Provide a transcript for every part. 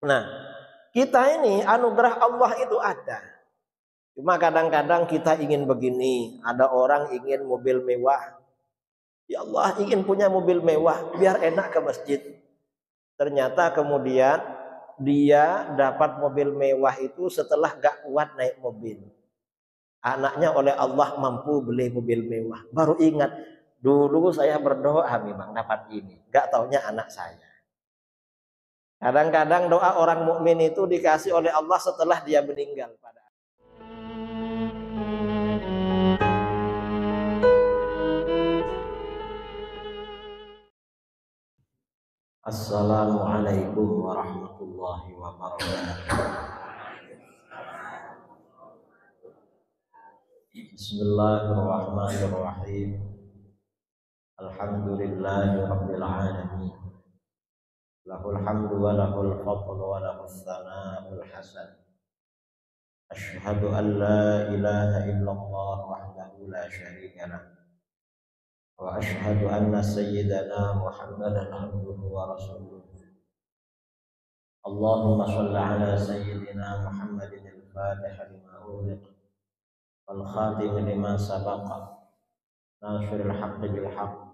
Nah, kita ini anugerah Allah itu ada. Cuma kadang-kadang kita ingin begini, ada orang ingin mobil mewah. Ya Allah, ingin punya mobil mewah biar enak ke masjid. Ternyata kemudian dia dapat mobil mewah itu setelah gak kuat naik mobil. Anaknya oleh Allah mampu beli mobil mewah. Baru ingat, dulu saya berdoa memang dapat ini. Gak taunya anak saya. Kadang-kadang doa orang mukmin itu dikasih oleh Allah setelah dia meninggal. Assalamualaikum warahmatullahi wabarakatuh. Bismillahirrahmanirrahim. Alhamdulillahi rabbil alamin. Lahul hamdu wa lahul fadlu wa lahus sana'ul hasan. Asyhadu an la ilaha illallah wahdahu la syarika lah. Wa asyhadu anna sayyidana Muhammadan abduhu wa rasuluh. Allahumma shalli ala sayyidina Muhammadin al-fatih lima ughliq wal khatim lima sabaqa nasiril haqqi bil haqq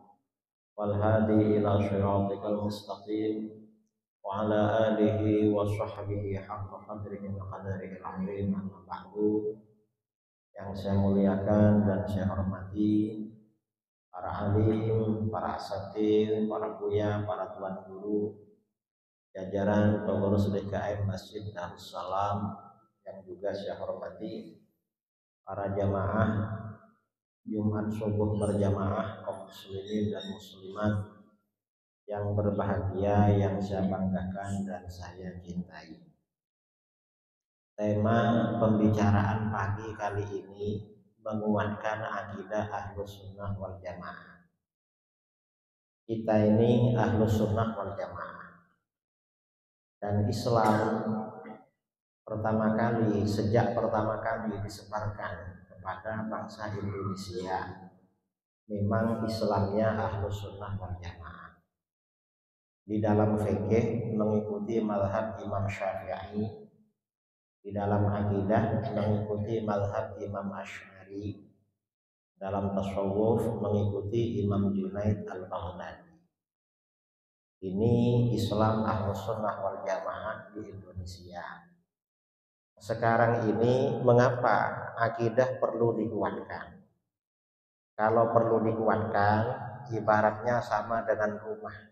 wal hadi ila shiratikal mustaqim wa ala alihi wa sahbihi haqqa qadrihi wa qadarihi al-azim. Amma ba'du. Yang saya muliakan dan saya hormati para alim, para asatidz, para buya, para tuan guru, jajaran pengurus DKM Masjid Darussalam yang juga saya hormati, para jamaah Jumat subuh berjamaah kaum muslimin dan muslimat yang berbahagia, yang saya banggakan dan saya cintai. Tema pembicaraan pagi kali ini menguatkan akidah Ahlus Sunnah wal Jamaah. Kita ini Ahlus Sunnah wal Jamaah. Dan Islam sejak pertama kali disebarkan kepada bangsa Indonesia, memang Islamnya Ahlus Sunnah wal Jamaah. Di dalam fikih mengikuti mazhab Imam Syafi'i, di dalam akidah mengikuti mazhab Imam Asy'ari, dalam tasawuf mengikuti Imam Junaid al-Baghdadi. Ini Islam Ahlus Sunnah wal Jamaah di Indonesia. Sekarang ini mengapa akidah perlu dikuatkan? Kalau perlu dikuatkan, ibaratnya sama dengan rumah.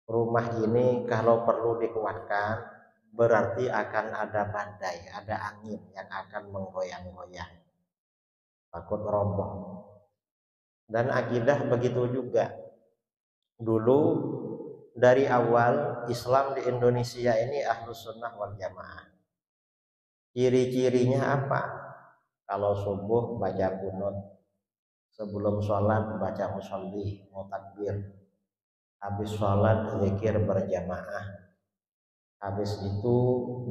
Rumah ini kalau perlu dikuatkan, berarti akan ada badai, ada angin yang akan menggoyang-goyang, takut roboh. Dan akidah begitu juga. Dulu dari awal Islam di Indonesia ini Ahlus Sunnah wal Jamaah. Ciri-cirinya apa? Kalau subuh baca qunut, sebelum sholat baca musolli, mau takbir, habis sholat zikir berjamaah, habis itu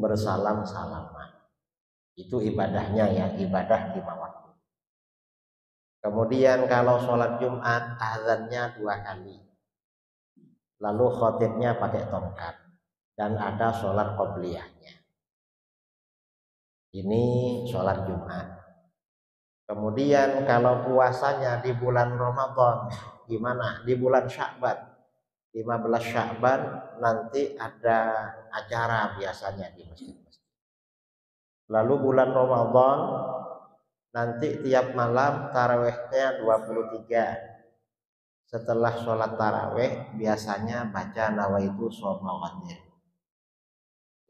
bersalam-salaman. Itu ibadahnya ya, ibadah 5 waktu. Kemudian kalau sholat Jumat azannya 2 kali, lalu khotibnya pakai tongkat, dan ada sholat qobliyahnya. Ini sholat Jumat. Kemudian kalau puasanya di bulan Ramadan, gimana? Di bulan Sya'ban, 15 Sya'ban nanti ada acara biasanya di masjid-masjid. Lalu bulan Ramadan nanti tiap malam tarawihnya 23. Setelah sholat tarawih biasanya baca nawaitu shoma qadir.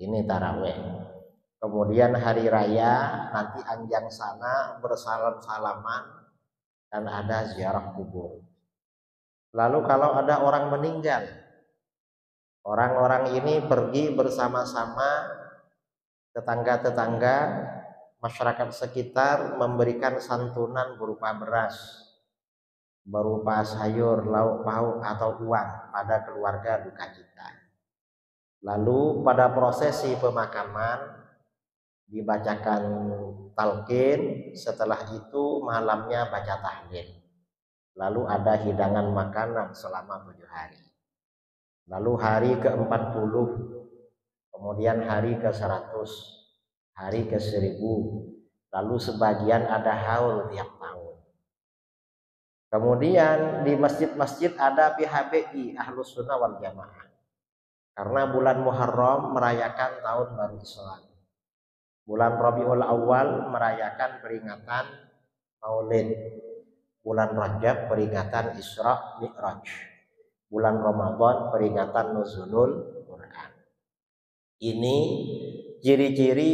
Ini tarawih. Kemudian hari raya nanti anjang sana bersalam-salaman dan ada ziarah kubur. Lalu kalau ada orang meninggal, orang-orang ini pergi bersama-sama, tetangga-tetangga, masyarakat sekitar memberikan santunan berupa beras, berupa sayur, lauk pauk atau uang pada keluarga duka cita. Lalu pada prosesi pemakaman dibacakan talqin, setelah itu malamnya baca tahlil. Lalu ada hidangan makanan selama 7 hari. Lalu hari ke-40 kemudian hari ke-100, hari ke-1000, lalu sebagian ada haul tiap tahun. Kemudian di masjid-masjid ada PHBI, Ahlus Sunnah wal Jamaah. Karena bulan Muharram merayakan tahun baru Islam. Bulan Rabiul Awal merayakan peringatan Maulid. Bulan Rajab peringatan Isra Mi'raj. Bulan Ramadan peringatan Nuzulul Quran. Ini ciri-ciri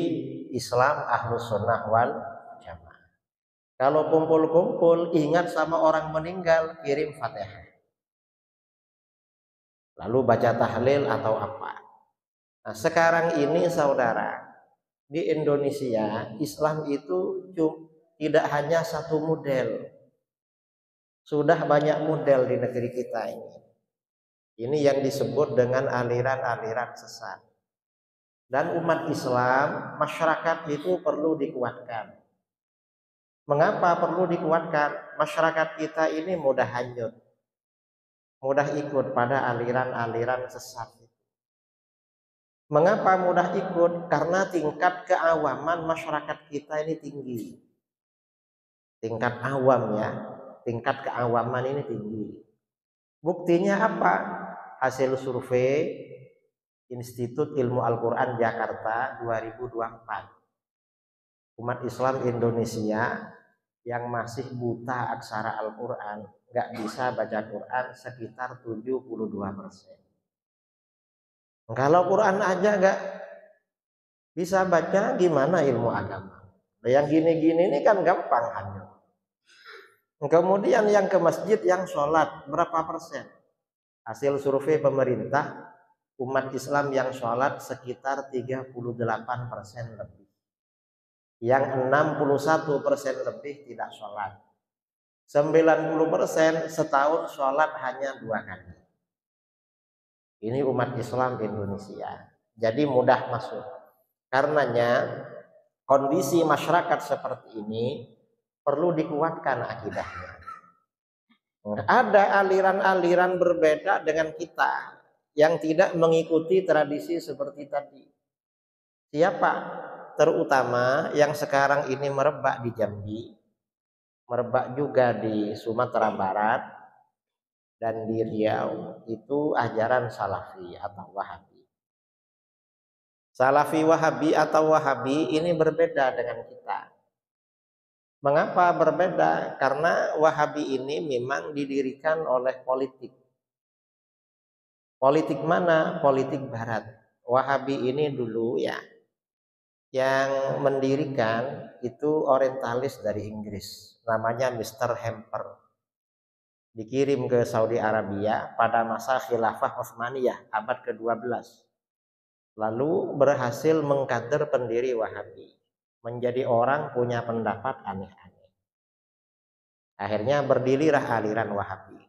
Islam Ahlus Sunnah wal Jamaah. Kalau kumpul-kumpul ingat sama orang meninggal, kirim Fatihah. Lalu baca tahlil atau apa. Nah, sekarang ini saudara, di Indonesia Islam itu tidak hanya satu model. Sudah banyak model di negeri kita ini. Ini yang disebut dengan aliran-aliran sesat. Dan umat Islam, masyarakat itu perlu dikuatkan. Mengapa perlu dikuatkan? Masyarakat kita ini mudah hanyut, mudah ikut pada aliran-aliran sesat. Mengapa mudah ikut? Karena tingkat keawaman masyarakat kita ini tinggi. Tingkat awam ya, tingkat keawaman ini tinggi. Buktinya apa? Hasil survei Institut Ilmu Al-Quran Jakarta 2024. Umat Islam Indonesia yang masih buta aksara Al-Quran, nggak bisa baca Quran sekitar 72%. Kalau Quran aja nggak bisa baca, gimana ilmu agama? Yang gini-gini ini kan gampang hanya. Kemudian yang ke masjid, yang sholat berapa persen? Hasil survei pemerintah, umat Islam yang sholat sekitar 38% lebih. Yang 61% lebih tidak sholat. 90% setahun sholat hanya 2 kali. Ini umat Islam Indonesia. Jadi mudah masuk. Karenanya kondisi masyarakat seperti ini perlu dikuatkan akidahnya. Ada aliran-aliran berbeda dengan kita yang tidak mengikuti tradisi seperti tadi. Siapa? Terutama yang sekarang ini merebak di Jambi, merebak juga di Sumatera Barat dan di Riau, itu ajaran Salafi atau Wahabi. Salafi Wahabi atau Wahabi ini berbeda dengan kita. Mengapa berbeda? Karena Wahabi ini memang didirikan oleh politik. Politik mana? Politik Barat. Wahabi ini dulu ya, yang mendirikan itu orientalis dari Inggris, namanya Mr. Hemper. Dikirim ke Saudi Arabia pada masa Khilafah Utsmaniyah abad ke-12. Lalu berhasil mengkader pendiri Wahabi. Menjadi orang punya pendapat aneh-aneh. Akhirnya berdirilah aliran Wahabi.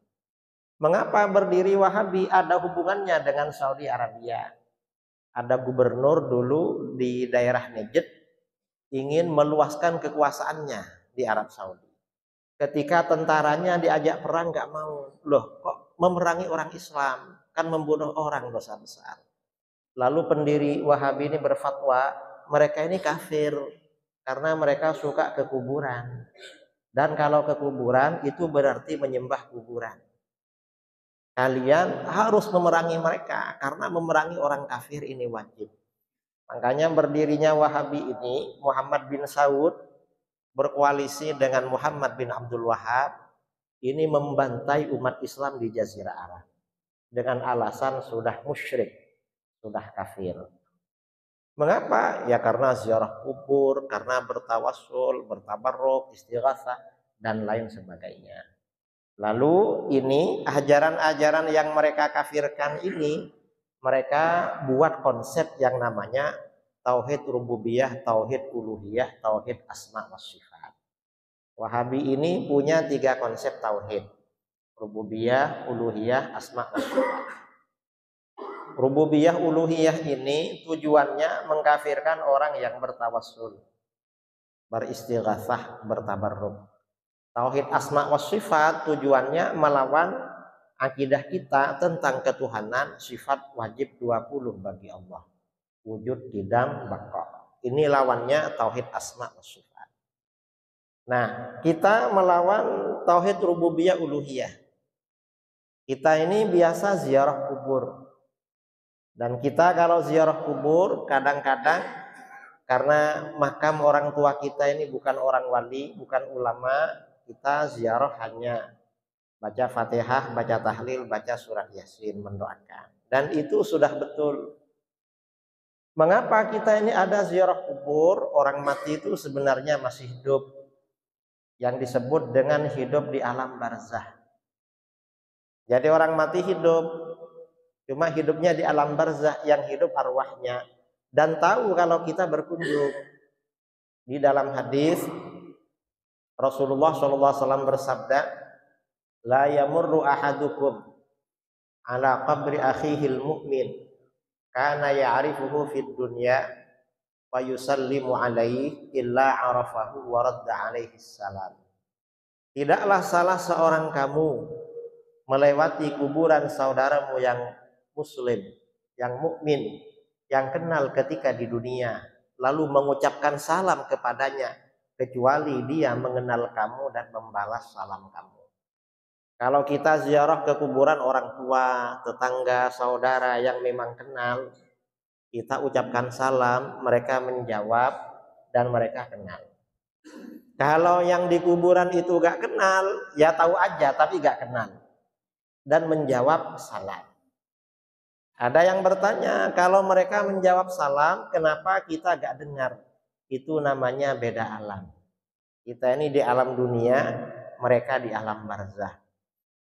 Mengapa berdiri Wahabi? Ada hubungannya dengan Saudi Arabia. Ada gubernur dulu di daerah Najd ingin meluaskan kekuasaannya di Arab Saudi. Ketika tentaranya diajak perang nggak mau. Loh, kok memerangi orang Islam? Kan membunuh orang dosa besar. Lalu pendiri Wahabi ini berfatwa, mereka ini kafir karena mereka suka ke kuburan. Dan kalau ke kuburan itu berarti menyembah kuburan. Kalian harus memerangi mereka karena memerangi orang kafir ini wajib. Makanya berdirinya Wahabi ini, Muhammad bin Saud berkoalisi dengan Muhammad bin Abdul Wahab, ini membantai umat Islam di Jazirah Arab dengan alasan sudah musyrik, sudah kafir. Mengapa? Ya karena ziarah kubur, karena bertawassul, bertabarruk, istighatsah dan lain sebagainya. Lalu ini ajaran-ajaran yang mereka kafirkan ini, mereka buat konsep yang namanya tauhid rububiyah, tauhid uluhiyah, tauhid asma wa sifat. Wahabi ini punya 3 konsep tauhid: rububiyah, uluhiyah, asma wa sifat. Rububiyah uluhiyah ini tujuannya mengkafirkan orang yang bertawassul, beristighatsah, bertabarruk. Tauhid asma wa sifat tujuannya melawan akidah kita tentang ketuhanan, sifat wajib 20 bagi Allah. wujud, qidam, baqa. Ini lawannya tauhid asma wa sifat. Nah, kita melawan tauhid rububiyah uluhiyah. Kita ini biasa ziarah kubur. Dan kita kalau ziarah kubur kadang-kadang karena makam orang tua kita ini bukan orang wali, bukan ulama, kita ziarah hanya baca Fatihah, baca tahlil, baca surat Yasin, mendoakan. Dan itu sudah betul. Mengapa kita ini ada ziarah kubur? Orang mati itu sebenarnya masih hidup, yang disebut dengan hidup di alam barzah. Jadi orang mati hidup, cuma hidupnya di alam barzah, yang hidup arwahnya, dan tahu kalau kita berkunjung. Di dalam hadis Rasulullah SAW bersabda, la yamurru ahadukum ala qabri akhihil mu'min kana ya'rifuhu fid dunya wa yusallimu alaihi illa arafahu wa radda alaihi salam. Tidaklah salah seorang kamu melewati kuburan saudaramu yang muslim, yang mukmin, yang kenal ketika di dunia, lalu mengucapkan salam kepadanya, kecuali dia mengenal kamu dan membalas salam kamu. Kalau kita ziarah ke kuburan orang tua, tetangga, saudara yang memang kenal, kita ucapkan salam, mereka menjawab dan mereka kenal. Kalau yang di kuburan itu gak kenal, ya tahu aja tapi gak kenal dan menjawab salam. Ada yang bertanya, kalau mereka menjawab salam, kenapa kita gak dengar? Itu namanya beda alam. Kita ini di alam dunia, mereka di alam barzah.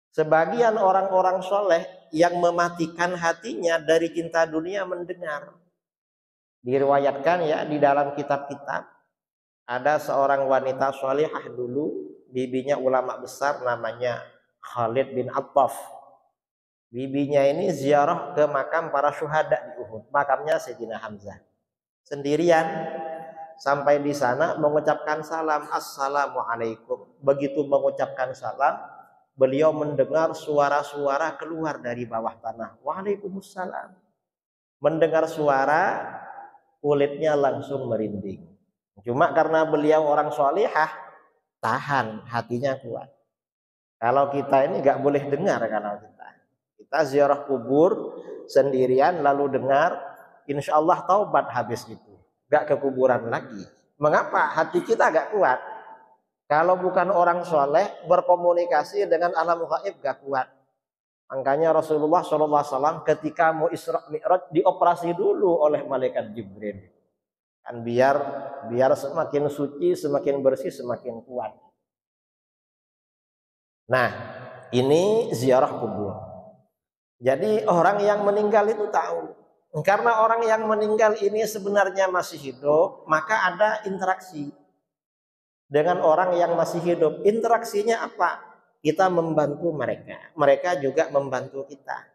Sebagian orang-orang soleh yang mematikan hatinya dari cinta dunia mendengar. Diriwayatkan ya di dalam kitab-kitab, ada seorang wanita solehah dulu, bibinya ulama besar namanya Khalid bin Attaf. Bibinya ini ziarah ke makam para syuhada di Uhud, makamnya Sayyidina Hamzah. Sendirian sampai di sana mengucapkan salam, assalamualaikum. Begitu mengucapkan salam, beliau mendengar suara-suara keluar dari bawah tanah. Waalaikumsalam. Mendengar suara, kulitnya langsung merinding. Cuma karena beliau orang solihah, tahan, hatinya kuat. Kalau kita ini gak boleh dengar. Kalau kita ziarah kubur sendirian lalu dengar, insya Allah taubat habis itu, gak ke kuburan lagi. Mengapa? Hati kita gak kuat. Kalau bukan orang soleh, berkomunikasi dengan alam gaib gak kuat. Makanya Rasulullah SAW ketika mau Isra Mi'raj dioperasi dulu oleh malaikat Jibril. Kan biar semakin suci, semakin bersih, semakin kuat. Nah, ini ziarah kubur. Jadi orang yang meninggal itu tahu. Karena orang yang meninggal ini sebenarnya masih hidup, maka ada interaksi dengan orang yang masih hidup. Interaksinya apa? Kita membantu mereka, mereka juga membantu kita.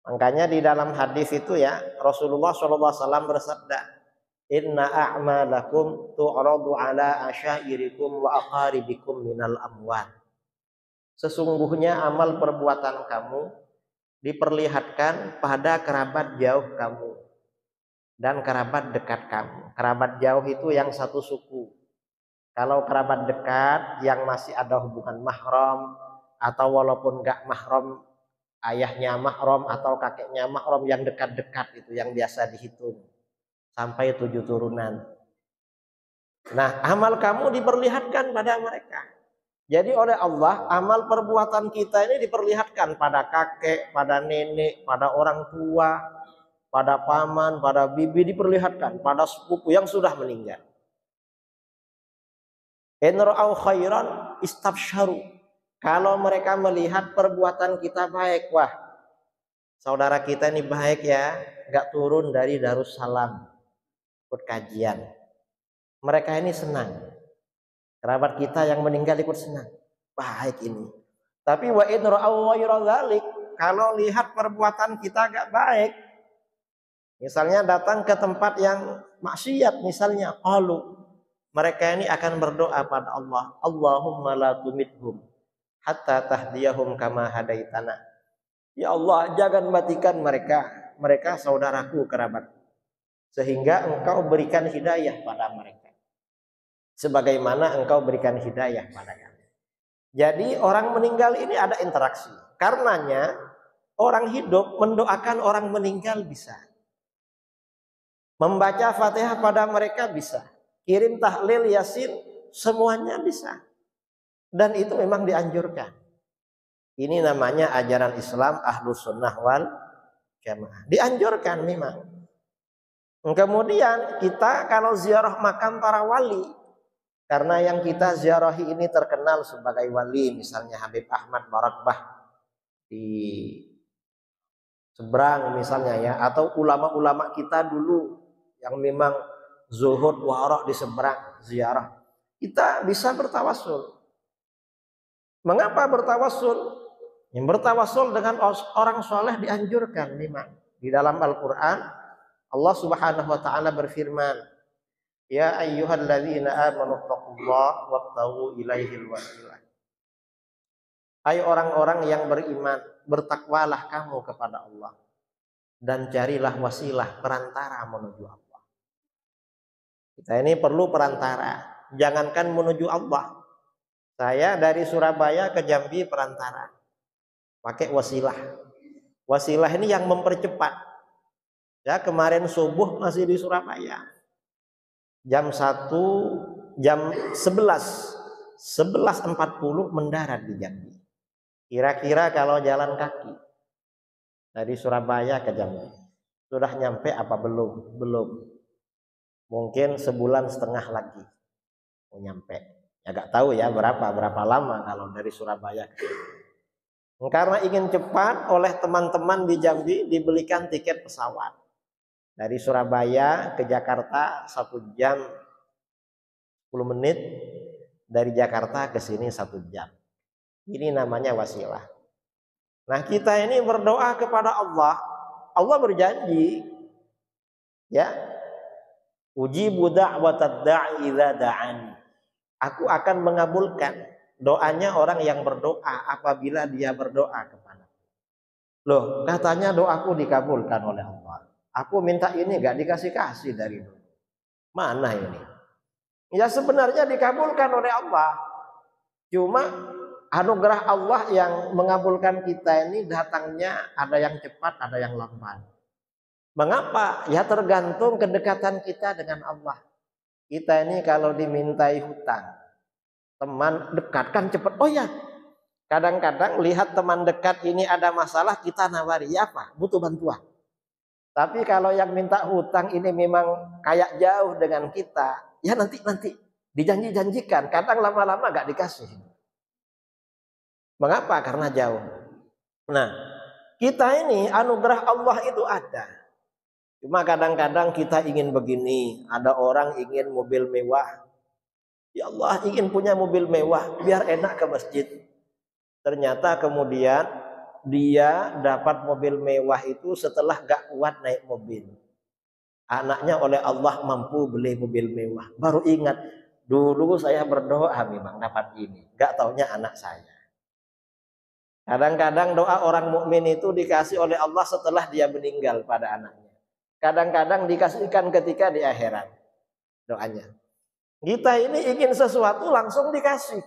Makanya di dalam hadis itu ya, Rasulullah SAW bersabda, inna a'malakum tu'radu ala asyairikum wa aqaribikum minal amwat. Sesungguhnya amal perbuatan kamu diperlihatkan pada kerabat jauh kamu dan kerabat dekat kamu. Kerabat jauh itu yang satu suku. Kalau kerabat dekat yang masih ada hubungan mahram, atau walaupun gak mahram, ayahnya mahram atau kakeknya mahram, yang dekat-dekat itu yang biasa dihitung sampai 7 turunan. Nah, amal kamu diperlihatkan pada mereka. Jadi oleh Allah, amal perbuatan kita ini diperlihatkan pada kakek, pada nenek, pada orang tua, pada paman, pada bibi, diperlihatkan pada sepupu yang sudah meninggal. In ra'au khairan istabsyaru. Kalau mereka melihat perbuatan kita baik, wah, saudara kita ini baik ya, gak turun dari Darussalam ikut kajian. Mereka ini senang. Kerabat kita yang meninggal ikut senang. Baik ini. Tapi wa in ra'au ghaira dzalik, kalau lihat perbuatan kita gak baik, misalnya datang ke tempat yang maksiat misalnya, qalu, mereka ini akan berdoa pada Allah, Allahumma la tumithum hatta tahdiyahum kama hadaitana. Ya Allah, jangan matikan mereka. Mereka saudaraku, kerabat. sehingga engkau berikan hidayah pada mereka sebagaimana engkau berikan hidayah pada kami. Jadi orang meninggal ini ada interaksi. Karenanya orang hidup mendoakan orang meninggal bisa, membaca Fatihah pada mereka bisa, kirim tahlil yasin semuanya bisa, dan itu memang dianjurkan. Ini namanya ajaran Islam Ahlus Sunnah wal Jamaah, dianjurkan memang. Kemudian kita kalau ziarah makam para wali, karena yang kita ziarahi ini terkenal sebagai wali, misalnya Habib Ahmad Barakbah di seberang misalnya ya, atau ulama-ulama kita dulu yang memang zuhud wara di seberang ziarah, kita bisa bertawasul. Mengapa bertawasul? Yang bertawasul dengan orang soleh dianjurkan memang. Di dalam Al-Quran Allah Subhanahu wa taala berfirman, ya ayyuhalladzina amanu taqullaha wabtaghu ilaihil wasilah. Hai orang-orang yang beriman, bertakwalah kamu kepada Allah dan carilah wasilah, perantara menuju Allah. Kita ini perlu perantara, jangankan menuju Allah. Saya dari Surabaya ke Jambi perantara, pakai wasilah. Wasilah ini yang mempercepat. Ya, kemarin subuh masih di Surabaya. Jam 11.40 mendarat di Jambi. Kira-kira kalau jalan kaki dari Surabaya ke Jambi sudah nyampe apa belum? Belum. Mungkin sebulan setengah lagi mau nyampe. Ya gak tahu ya berapa lama kalau dari Surabaya ke Jambi. Karena ingin cepat, oleh teman-teman di Jambi dibelikan tiket pesawat. Dari Surabaya ke Jakarta 1 jam 10 menit, dari Jakarta ke sini 1 jam. Ini namanya wasilah. Nah, kita ini berdoa kepada Allah. Allah berjanji, ya, ujibu da'watad da'i idza da'ani. Aku akan mengabulkan doanya orang yang berdoa apabila dia berdoa kepada. Loh, katanya doaku dikabulkan oleh Allah. Aku minta ini gak dikasih-kasih dari dulu. Mana ini? Ya sebenarnya dikabulkan oleh Allah. Cuma anugerah Allah yang mengabulkan kita ini datangnya ada yang cepat, ada yang lambat. Mengapa? Ya tergantung kedekatan kita dengan Allah. Kita ini kalau dimintai hutang, teman dekat kan cepat. Oh ya, kadang-kadang lihat teman dekat ini ada masalah, kita nawari, ya apa? Butuh bantuan. Tapi kalau yang minta hutang ini memang kayak jauh dengan kita, ya nanti dijanji-janjikan, kadang lama-lama gak dikasih. Mengapa? Karena jauh. Nah, kita ini anugerah Allah itu ada. Cuma kadang-kadang kita ingin begini, ada orang ingin mobil mewah. Ya Allah, ingin punya mobil mewah biar enak ke masjid. Ternyata kemudian dia dapat mobil mewah itu setelah gak kuat naik mobil. Anaknya oleh Allah mampu beli mobil mewah. Baru ingat, dulu saya berdoa memang dapat ini. Gak taunya anak saya. Kadang-kadang doa orang mukmin itu dikasih oleh Allah setelah dia meninggal pada anaknya. Kadang-kadang dikasihkan ketika di akhirat doanya. Kita ini ingin sesuatu langsung dikasih.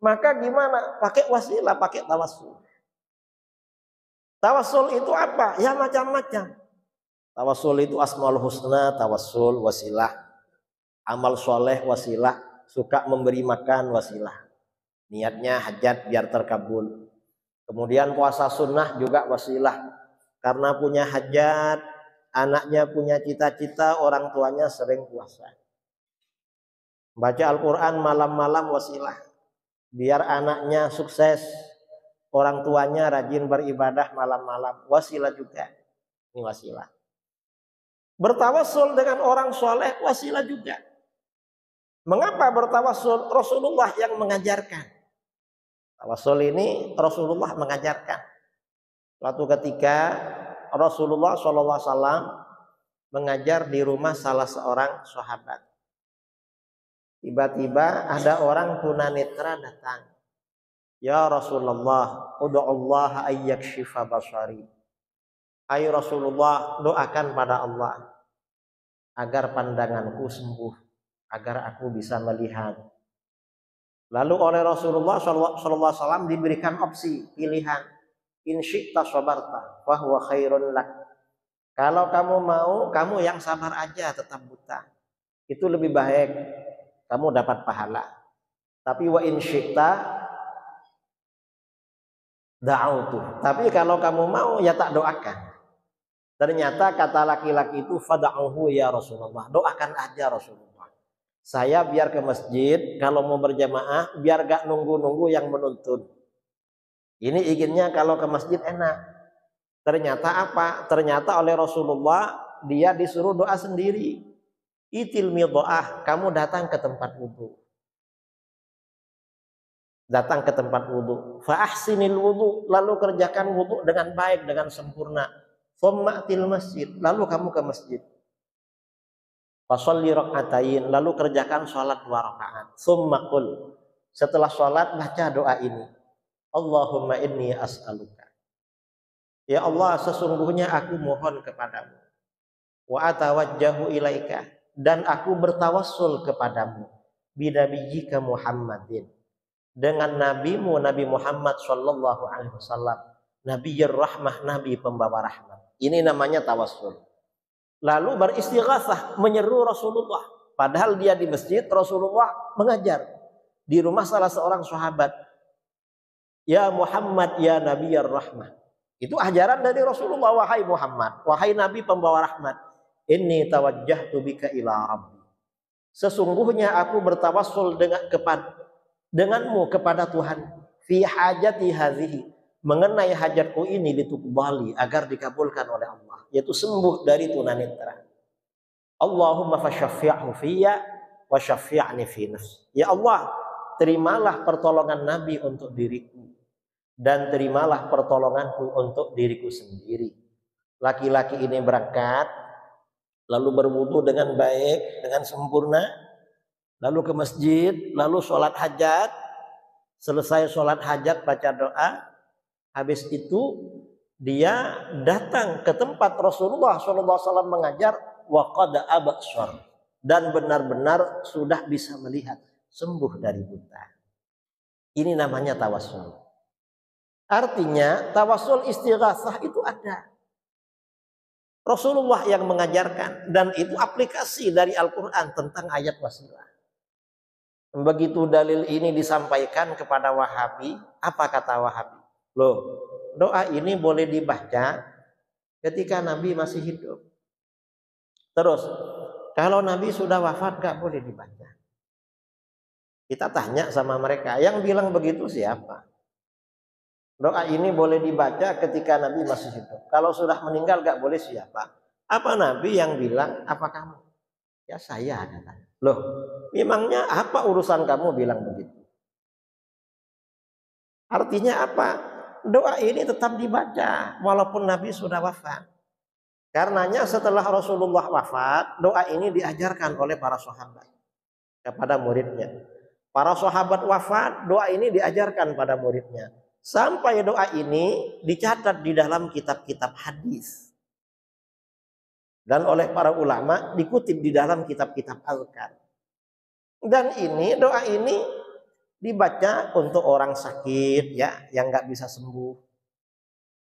Maka gimana? Pakai wasilah, pakai tawassul. Tawassul itu apa? Ya macam-macam. Tawassul itu asmaul husna, tawassul, wasilah. Amal soleh, wasilah. Suka memberi makan, wasilah. Niatnya hajat biar terkabul. Kemudian puasa sunnah juga wasilah. Karena punya hajat, anaknya punya cita-cita, orang tuanya sering puasa. Baca Al-Quran malam-malam wasilah. Biar anaknya sukses. Orang tuanya rajin beribadah malam-malam. Wasilah juga. Ini wasilah. Bertawassul dengan orang soleh, wasilah juga. Mengapa bertawassul? Rasulullah yang mengajarkan. Tawassul ini Rasulullah mengajarkan. Suatu ketika Rasulullah SAW mengajar di rumah salah seorang sahabat. Tiba-tiba ada orang tunanetra datang. Ya Rasulullah, ud'ullaha ayyakshifa basari. Hai Rasulullah, doakan pada Allah agar pandanganku sembuh, agar aku bisa melihat. Lalu oleh Rasulullah SAW diberikan opsi pilihan, in syi'ta sabarta wa huwa khairun lak. Kalau kamu mau, kamu yang sabar aja tetap buta, itu lebih baik, kamu dapat pahala. Tapi wa in syi'ta da'autu, tapi kalau kamu mau ya tak doakan. Ternyata kata laki-laki itu, fada'uhu ya Rasulullah, doakan aja Rasulullah. Saya biar ke masjid, kalau mau berjamaah biar gak nunggu-nunggu yang menuntun. Ini inginnya kalau ke masjid enak. Ternyata apa? Ternyata oleh Rasulullah dia disuruh doa sendiri. Itil midha'ah, kamu datang ke tempat wudu. Datang ke tempat wudu. Fa ahsinil wudu, lalu kerjakan wudu dengan baik, dengan sempurna. Tsummatil masjid, lalu kamu ke masjid. Fasholli raka'atain, lalu kerjakan sholat 2 rakaat. Tsumma qul, setelah sholat baca doa ini. Allahumma inni as'aluka. Ya Allah, sesungguhnya aku mohon kepadamu. Wa atawajjahu ilaika, dan aku bertawassul kepadamu. Binabiyyika Muhammadin, dengan nabimu Nabi Muhammad sallallahu alaihi wasallam. Nabiyyur rahmah, nabi pembawa rahmat. Ini namanya tawassul. Lalu beristighatsah, menyeru Rasulullah. Padahal dia di masjid, Rasulullah mengajar di rumah salah seorang sahabat. Ya Muhammad, ya Nabiyyur rahmah. Itu ajaran dari Rasulullah, wahai Muhammad, wahai nabi pembawa rahmat. Inni tawajjahtu bika ila rabbi. Sesungguhnya aku bertawassul denganmu kepada Tuhan. Fi hajati hadhihi, mengenai hajatku ini, dituqbali, agar dikabulkan oleh Allah, yaitu sembuh dari tunanetra. Allahumma fasyaffi'hu fiyya wa syaffi'ni fi nafsi. Ya Allah, terimalah pertolongan Nabi untuk diriku, dan terimalah pertolonganku untuk diriku sendiri. Laki-laki ini berangkat, lalu berwudu dengan baik, dengan sempurna, lalu ke masjid, lalu sholat hajat. Selesai sholat hajat baca doa. Habis itu dia datang ke tempat Rasulullah SAW mengajar, wa qad absar, dan benar-benar sudah bisa melihat, sembuh dari buta. Ini namanya tawassul. Artinya tawassul istighatsah itu ada. Rasulullah yang mengajarkan, dan itu aplikasi dari Al-Quran tentang ayat wasilah. Begitu dalil ini disampaikan kepada Wahabi, apa kata Wahabi? Loh, doa ini boleh dibaca ketika Nabi masih hidup. Terus, kalau Nabi sudah wafat gak boleh dibaca. Kita tanya sama mereka, yang bilang begitu siapa? Doa ini boleh dibaca ketika Nabi masih hidup. Kalau sudah meninggal gak boleh siapa? Apa Nabi yang bilang, apa kamu? Ya saya, katanya. Loh, memangnya apa urusan kamu bilang begitu? Artinya apa? Doa ini tetap dibaca walaupun Nabi sudah wafat. Karenanya setelah Rasulullah wafat, doa ini diajarkan oleh para sahabat kepada muridnya. Para sahabat wafat, doa ini diajarkan pada muridnya. Sampai doa ini dicatat di dalam kitab-kitab hadis. Dan oleh para ulama dikutip di dalam kitab-kitab Al-Qur'an. Dan ini, doa ini dibaca untuk orang sakit ya, yang nggak bisa sembuh.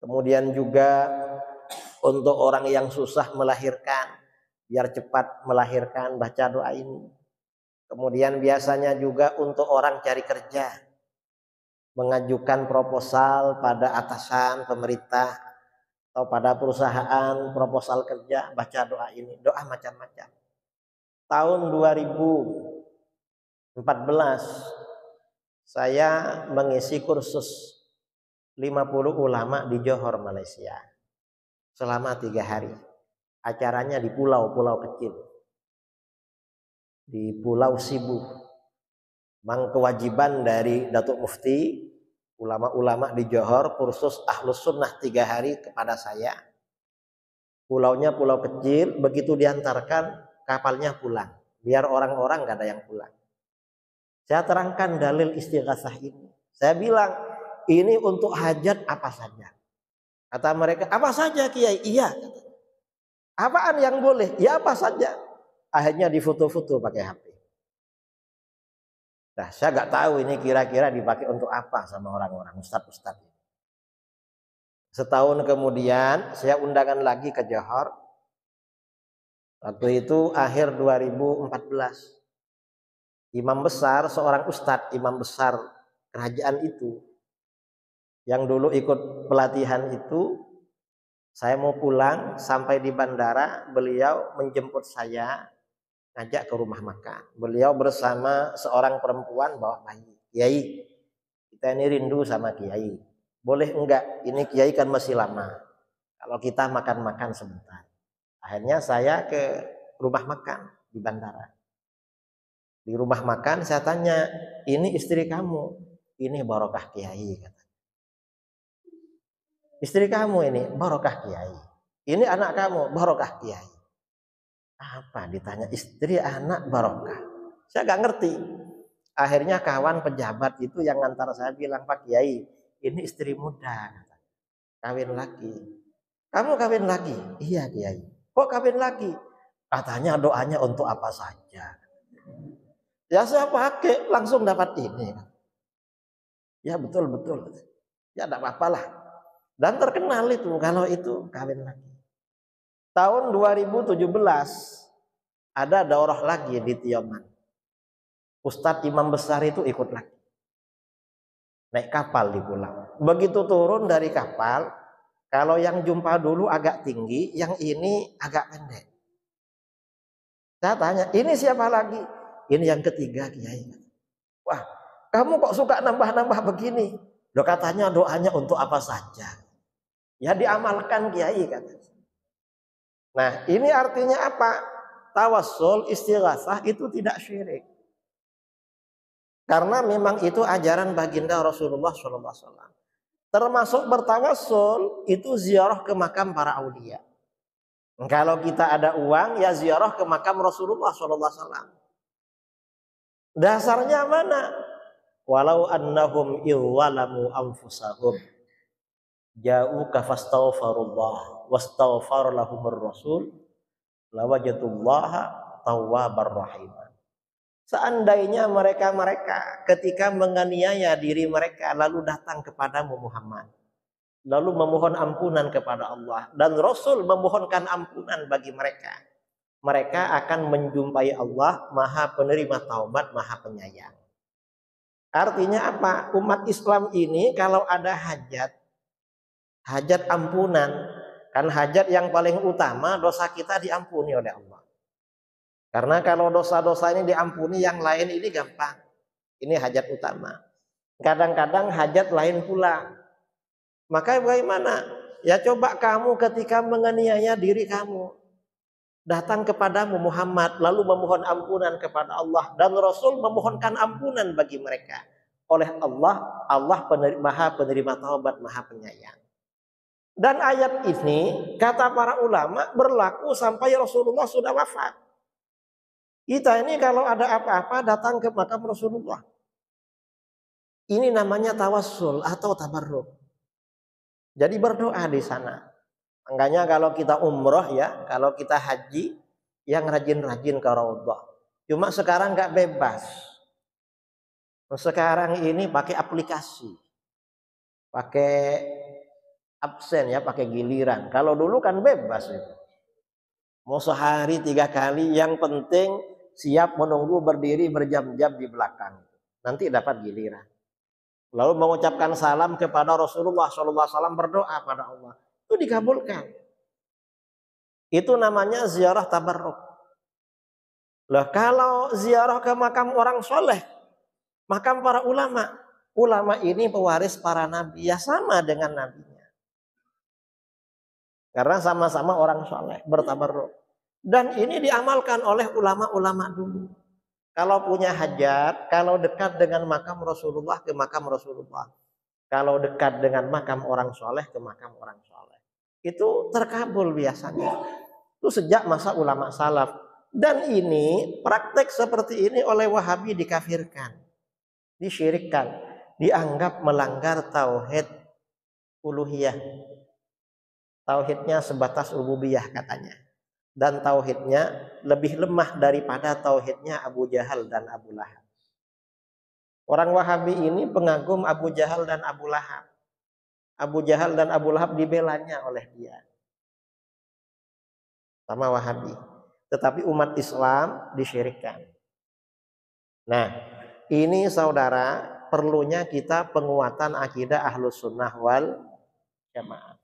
Kemudian juga untuk orang yang susah melahirkan, biar cepat melahirkan, baca doa ini. Kemudian biasanya juga untuk orang cari kerja, mengajukan proposal pada atasan pemerintah atau pada perusahaan, proposal kerja, baca doa ini. Doa macam-macam. Tahun 2014 saya mengisi kursus 50 ulama di Johor, Malaysia, selama 3 hari. Acaranya di pulau-pulau kecil, di Pulau Sibu. Memang kewajiban dari Datuk Mufti, ulama-ulama di Johor, kursus Ahlus Sunnah 3 hari kepada saya. Pulaunya pulau kecil, begitu diantarkan kapalnya pulang, biar orang-orang gak ada yang pulang. Saya terangkan dalil istighatsah ini. Saya bilang, ini untuk hajat apa saja. Kata mereka, apa saja Kiai? Iya. Apaan yang boleh? Ya apa saja. Akhirnya difoto-foto pakai HP. Nah, saya nggak tahu ini kira-kira dipakai untuk apa sama orang-orang ustadz-ustadz. Setahun kemudian saya undangan lagi ke Johor. Waktu itu akhir 2014. Imam besar, seorang ustadz, imam besar kerajaan itu, yang dulu ikut pelatihan itu, saya mau pulang, sampai di bandara, beliau menjemput saya, ngajak ke rumah makan. Beliau bersama seorang perempuan bawa bayi. Kiai, kita ini rindu sama Kiai. Boleh enggak? Ini Kiai kan masih lama. Kalau kita makan-makan sebentar. Akhirnya saya ke rumah makan di bandara. Di rumah makan saya tanya, ini istri kamu? Ini barokah Kiai. Kata. Istri kamu ini barokah Kiai. Ini anak kamu barokah Kiai. Apa ditanya istri anak barokah? Saya gak ngerti. Akhirnya kawan pejabat itu yang ngantar saya bilang, Pak Kiai, ini istri muda, kawin lagi. Kamu kawin lagi? Iya Kiai. Kok kawin lagi? Katanya doanya untuk apa saja. Ya saya pakai langsung dapat ini. Ya betul. Ya tidak apa-apalah. Dan terkenal itu kalau itu kawin lagi. Tahun 2017 ada daurah lagi di Tioman. Ustadz imam besar itu ikut lagi. Naik kapal di pulau. Begitu turun dari kapal, kalau yang jumpa dulu agak tinggi, yang ini agak pendek. Saya tanya, ini siapa lagi? Ini yang ketiga Kiai. Wah, kamu kok suka nambah-nambah begini? Loh katanya doanya untuk apa saja. Ya diamalkan Kiai katanya. Nah ini artinya apa? Tawassul, istighatsah itu tidak syirik. Karena memang itu ajaran baginda Rasulullah SAW. Termasuk bertawassul itu ziarah ke makam para aulia. Kalau kita ada uang ya ziarah ke makam Rasulullah SAW. Dasarnya mana? Walau annahum iwalamu anfusahum ja'uka fastaghfirullah wastaghfar lahumur rasul lawajatullaha tawwabar rahim. Seandainya mereka ketika menganiaya diri mereka lalu datang kepadamu Muhammad, lalu memohon ampunan kepada Allah dan Rasul memohonkan ampunan bagi mereka, mereka akan menjumpai Allah Maha Penerima Taubat, Maha Penyayang. Artinya apa? Umat Islam ini kalau ada hajat ampunan, kan hajat yang paling utama dosa kita diampuni oleh Allah. Karena kalau dosa-dosa ini diampuni, yang lain ini gampang. Ini hajat utama. Kadang-kadang hajat lain pula. Maka bagaimana? Ya coba kamu ketika menganiaya diri kamu, datang kepadamu Muhammad, lalu memohon ampunan kepada Allah, dan Rasul memohonkan ampunan bagi mereka. Oleh Allah, Allah Maha Penerima Taubat, Maha Penyayang. Dan ayat ini, kata para ulama, berlaku sampai Rasulullah sudah wafat. Kita ini kalau ada apa-apa datang ke makam Rasulullah. Ini namanya tawassul atau tabarruk. Jadi berdoa di sana. Makanya kalau kita umroh ya, kalau kita haji, yang rajin-rajin ke Raudhah. Cuma sekarang nggak bebas. Sekarang ini pakai aplikasi, pakai absen ya, pakai giliran. Kalau dulu kan bebas itu. Mau sehari 3 kali, yang penting siap menunggu berdiri berjam-jam di belakang. Nanti dapat giliran. Lalu mengucapkan salam kepada Rasulullah SAW, berdoa pada Allah. Itu dikabulkan. Itu namanya ziarah tabarruk. Lah kalau ziarah ke makam orang soleh, makam para ulama. Ulama ini pewaris para nabi, ya sama dengan nabinya. Karena sama-sama orang soleh, bertabarruk. Dan ini diamalkan oleh ulama-ulama dulu. Kalau punya hajat, kalau dekat dengan makam Rasulullah, ke makam Rasulullah. Kalau dekat dengan makam orang soleh, ke makam orang soleh. Itu terkabul biasanya. Itu sejak masa ulama salaf. Dan ini, praktek seperti ini oleh Wahabi dikafirkan. Disyirikkan. Dianggap melanggar tauhid uluhiyah. Tauhidnya sebatas rububiyah katanya. dan tauhidnya lebih lemah daripada tauhidnya Abu Jahal dan Abu Lahab. Orang Wahabi ini pengagum Abu Jahal dan Abu Lahab. Abu Jahal dan Abu Lahab dibelanya oleh dia sama Wahabi. Tetapi umat Islam disyirikkan. Nah, ini saudara, perlunya kita penguatan akidah Ahlus Sunnah wal Jamaah.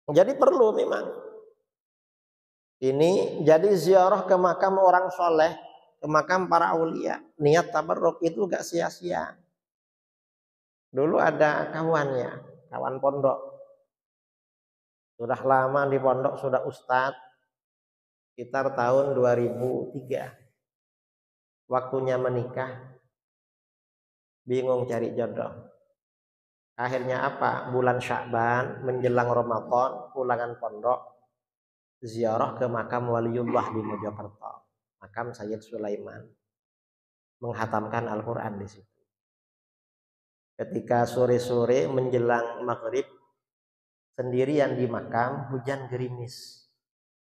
Jadi perlu memang. Ini jadi ziarah ke makam orang soleh, ke makam para aulia, niat tabarruk itu gak sia-sia. Dulu ada kawannya, kawan pondok. Sudah lama di pondok, sudah ustadz, sekitar tahun 2003. Waktunya menikah, bingung cari jodoh. Akhirnya apa? Bulan Sya'ban menjelang Ramadan, pulangan pondok, ziarah ke makam Waliullah di Mojokerto, makam Sayyid Sulaiman, menghatamkan Al-Quran di situ. Ketika sore-sore menjelang maghrib, sendirian di makam, hujan gerimis.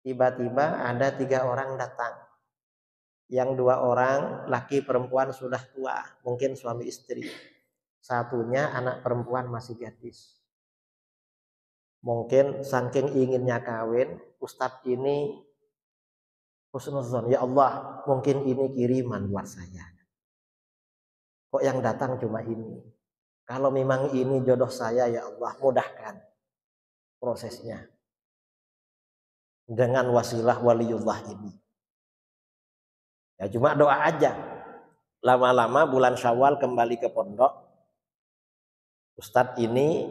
Tiba-tiba ada 3 orang datang. Yang 2 orang laki perempuan sudah tua, mungkin suami istri. Satunya anak perempuan masih gadis. Mungkin saking inginnya kawin, ustadz ini husnuzon, ya Allah, mungkin ini kiriman buat saya. Kok yang datang cuma ini? Kalau memang ini jodoh saya, ya Allah, mudahkan prosesnya dengan wasilah waliullah ini. Ya cuma doa aja. Lama-lama bulan Syawal kembali ke pondok. Ustadz ini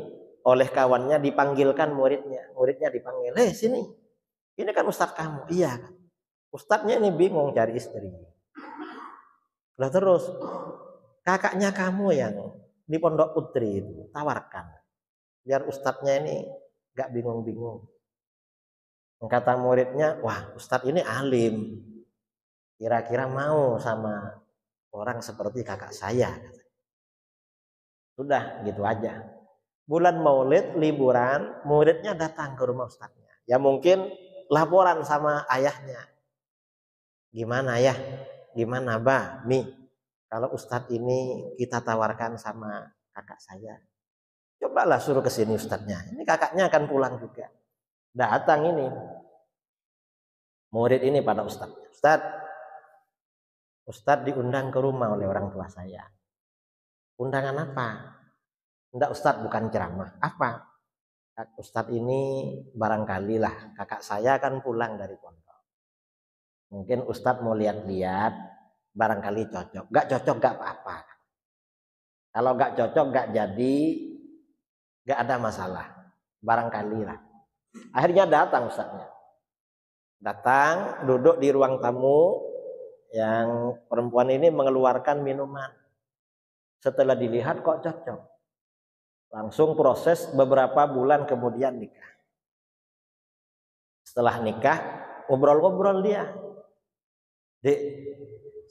oleh kawannya dipanggilkan muridnya. Muridnya dipanggil, sini. Ini kan ustadz kamu. Iya kan. Ustadznya ini bingung cari istri. Lah terus kakaknya kamu yang di Pondok Putri itu tawarkan. Biar ustadznya ini gak bingung-bingung. Kata muridnya, wah ustadz ini alim. Kira-kira mau sama orang seperti kakak saya. Sudah gitu aja. Bulan Maulid liburan, muridnya datang ke rumah ustadznya. Ya mungkin laporan sama ayahnya. Gimana ya? Gimana Bah? Nih, kalau ustadz ini kita tawarkan sama kakak saya. Cobalah suruh ke sini ustadznya. Ini kakaknya akan pulang juga. Datang ini. Murid ini pada ustadznya. Ustadz diundang ke rumah oleh orang tua saya. Undangan apa? Enggak ustadz, bukan ceramah. Apa? Ustadz ini barangkali lah kakak saya akan pulang dari pondok. Mungkin ustadz mau lihat-lihat, barangkali cocok. Gak cocok gak apa-apa. Kalau gak cocok gak jadi, gak ada masalah. Barangkali lah. Akhirnya datang ustadznya. Datang, duduk di ruang tamu, yang perempuan ini mengeluarkan minuman. Setelah dilihat kok cocok. Langsung proses beberapa bulan kemudian nikah. Setelah nikah, ngobrol-ngobrol dia. Dek,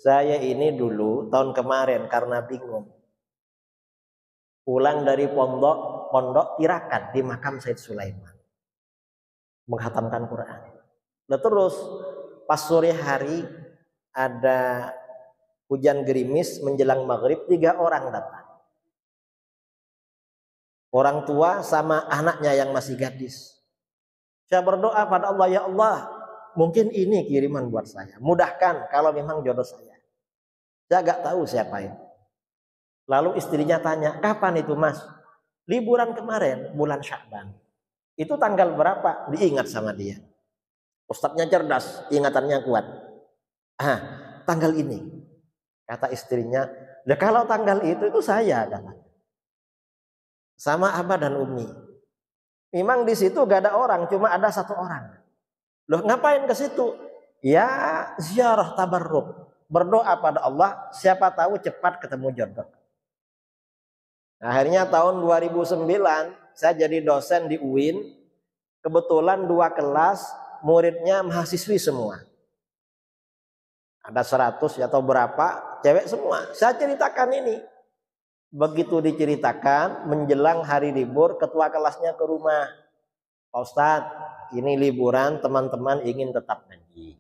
saya ini dulu tahun kemarin karena bingung. Pulang dari pondok Tirakat di makam Sayyid Sulaiman. Menghatamkan Quran. Nah terus pas sore hari ada hujan gerimis menjelang maghrib, 3 orang datang. Orang tua sama anaknya yang masih gadis. Saya berdoa pada Allah, ya Allah, mungkin ini kiriman buat saya. Mudahkan kalau memang jodoh saya. Saya gak tahu siapa ini. Lalu istrinya tanya, kapan itu mas? Liburan kemarin, bulan Sya'ban. Itu tanggal berapa? Diingat sama dia. Ustadznya cerdas, ingatannya kuat. Tanggal ini. Kata istrinya, kalau tanggal itu saya katanya. Sama abah dan umi. Memang di situ gak ada orang, cuma ada 1 orang. Loh ngapain ke situ? Ya ziarah tabarruk. Berdoa pada Allah, siapa tahu cepat ketemu jodoh. Akhirnya tahun 2009 saya jadi dosen di UIN. Kebetulan 2 kelas muridnya mahasiswi semua. Ada 100 atau berapa, cewek semua. Saya ceritakan ini. Begitu diceritakan, menjelang hari libur, ketua kelasnya ke rumah. Pak Ustadz, ini liburan, teman-teman ingin tetap ngaji.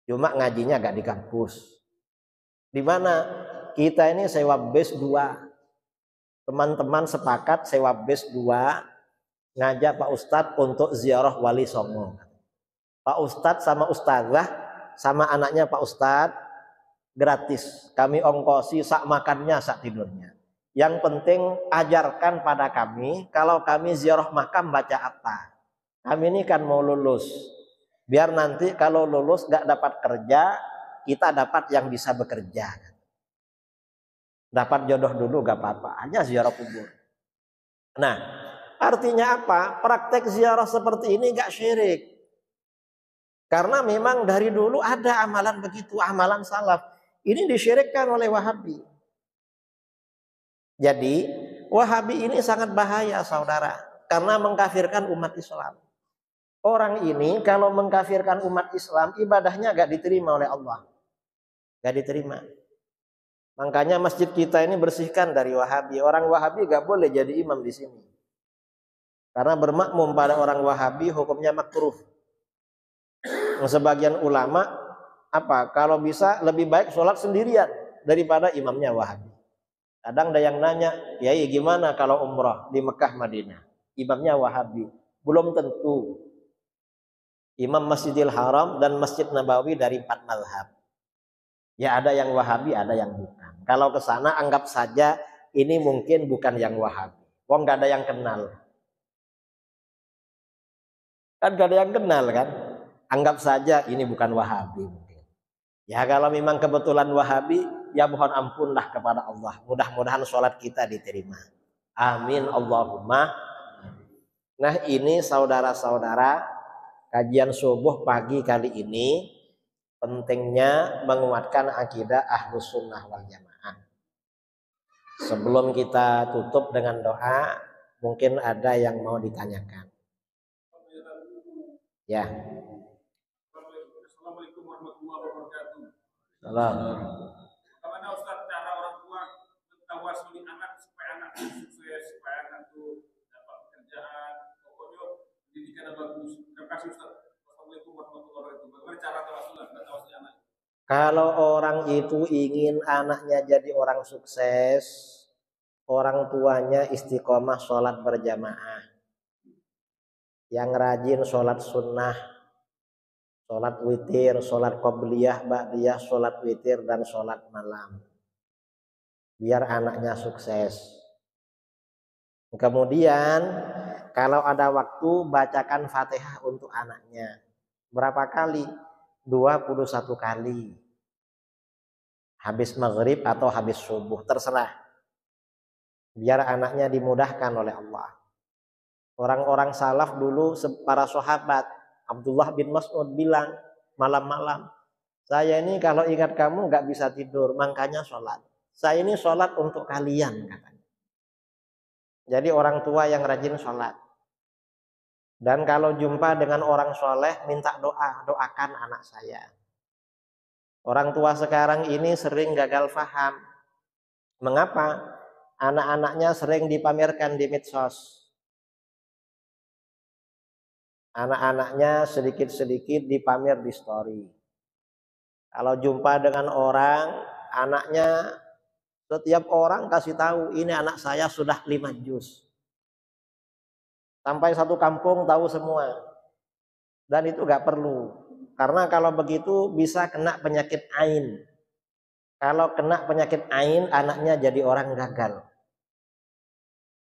Cuma ngajinya gak di kampus. Di mana? Kita ini sewa bus 2. Teman-teman sepakat sewa bus 2, ngajak Pak Ustadz untuk ziarah Wali Songo. Pak Ustadz sama Ustadzah sama anaknya Pak Ustadz gratis. Kami ongkosi sak makannya, sak tidurnya. Yang penting ajarkan pada kami, kalau kami ziarah makam baca apa. Kami ini kan mau lulus. Biar nanti kalau lulus gak dapat kerja, kita dapat yang bisa bekerja. Dapat jodoh dulu gak apa-apa, hanya ziarah kubur. Nah, artinya apa? Praktek ziarah seperti ini gak syirik. Karena memang dari dulu ada amalan begitu, amalan salaf. Ini disyirikkan oleh Wahabi. Jadi Wahabi ini sangat bahaya saudara, karena mengkafirkan umat Islam. Orang ini kalau mengkafirkan umat Islam, ibadahnya gak diterima oleh Allah. Gak diterima. Makanya masjid kita ini bersihkan dari Wahabi. Orang Wahabi gak boleh jadi imam di sini. Karena bermakmum pada orang Wahabi hukumnya makruh. Sebagian ulama kalau bisa lebih baik sholat sendirian daripada imamnya Wahabi. Kadang ada yang nanya, "Yai gimana kalau umrah di Mekah Madinah? Imamnya Wahabi." Belum tentu. Imam Masjidil Haram dan Masjid Nabawi dari 4 mazhab. Ya ada yang Wahabi, ada yang bukan. Kalau ke sana anggap saja ini mungkin bukan yang Wahabi. Wong gak ada yang kenal. Kan gak ada yang kenal kan? Anggap saja ini bukan Wahabi mungkin. Ya kalau memang kebetulan Wahabi, ya mohon ampunlah kepada Allah. Mudah-mudahan sholat kita diterima. Amin Allahumma. Nah ini saudara-saudara, kajian subuh pagi kali ini pentingnya menguatkan akidah Ahlus Sunnah wal Jamaah. Sebelum kita tutup dengan doa, mungkin ada yang mau ditanyakan. Ya. Assalamualaikum warahmatullahi wabarakatuh. Salam. Bagaimana Ustaz cara orang tua mentawasuli anak supaya anak sukses, supaya anak itu dapat pekerjaan, pokoknya pendidikan yang bagus. Terima kasih Ustaz. Assalamualaikum warahmatullahi wabarakatuh. Bagaimana cara mentawasuli anak? Kalau orang itu ingin anaknya jadi orang sukses, orang tuanya istiqomah sholat berjamaah. Yang rajin sholat sunnah, sholat witir, sholat qobliyah, ba'diyah, sholat witir, dan sholat malam. Biar anaknya sukses. Kemudian kalau ada waktu bacakan Fatihah untuk anaknya. Berapa kali? 21 kali. Habis maghrib atau habis subuh, terserah. Biar anaknya dimudahkan oleh Allah. Orang-orang salaf dulu, para sahabat, Abdullah bin Mas'ud bilang malam-malam, "Saya ini kalau ingat kamu gak bisa tidur, makanya sholat. Saya ini sholat untuk kalian," katanya. Jadi orang tua yang rajin sholat. Dan kalau jumpa dengan orang soleh, minta doa, doakan anak saya. Orang tua sekarang ini sering gagal paham. Mengapa? Anak-anaknya sering dipamerkan di medsos. Anak-anaknya sedikit-sedikit dipamer di story. Kalau jumpa dengan orang, anaknya setiap orang kasih tahu, ini anak saya sudah 5 juz. Sampai satu kampung tahu semua. Dan itu gak perlu. Karena kalau begitu bisa kena penyakit ain. Kalau kena penyakit ain, anaknya jadi orang gagal.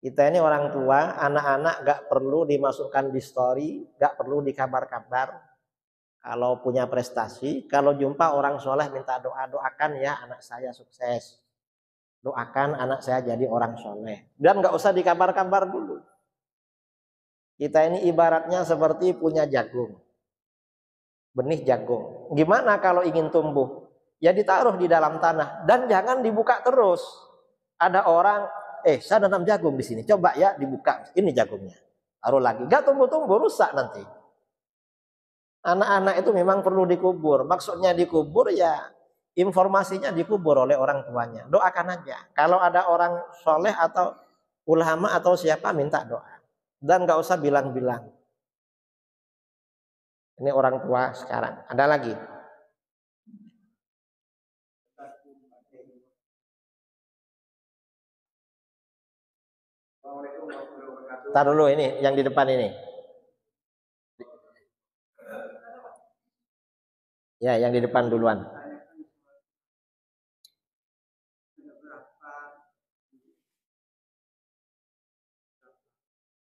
Kita ini orang tua, anak-anak gak perlu dimasukkan di story, gak perlu dikabar-kabar. Kalau punya prestasi, kalau jumpa orang soleh minta doa, doakan ya anak saya sukses. Doakan anak saya jadi orang soleh. Dan gak usah dikabar-kabar dulu. Kita ini ibaratnya seperti punya jagung. Benih jagung. Gimana kalau ingin tumbuh? Ya ditaruh di dalam tanah. Dan jangan dibuka terus. Ada orang, saya nanam jagung di sini. Coba ya dibuka. Ini jagungnya. Taruh lagi. Gak tumbuh-tumbuh, rusak nanti. Anak-anak itu memang perlu dikubur. Maksudnya dikubur ya informasinya dikubur oleh orang tuanya. Doakan aja. Kalau ada orang soleh atau ulama atau siapa minta doa. Dan gak usah bilang-bilang. Ini orang tua sekarang. Ada lagi? Tar dulu ini yang di depan ini. Ya, yang di depan duluan.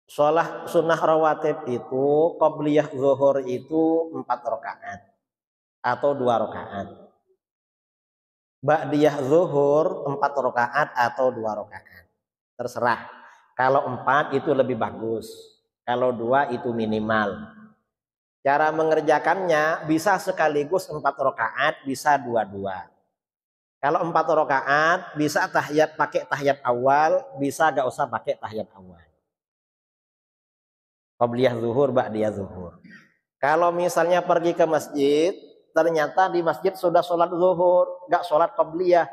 Sholat sunnah rawatib itu qobliyah zuhur itu 4 rakaat atau 2 rakaat. Ba'diyah zuhur 4 rakaat atau 2 rakaat. Terserah. Kalau 4 itu lebih bagus. Kalau 2 itu minimal. Cara mengerjakannya bisa sekaligus 4 rakaat, bisa 2-2. Kalau 4 rakaat bisa tahiyat pakai tahiyat awal, bisa gak usah pakai tahiyat awal. Qobliyah zuhur, ba'diyah zuhur. Kalau misalnya pergi ke masjid, ternyata di masjid sudah sholat zuhur, gak sholat qobliyah,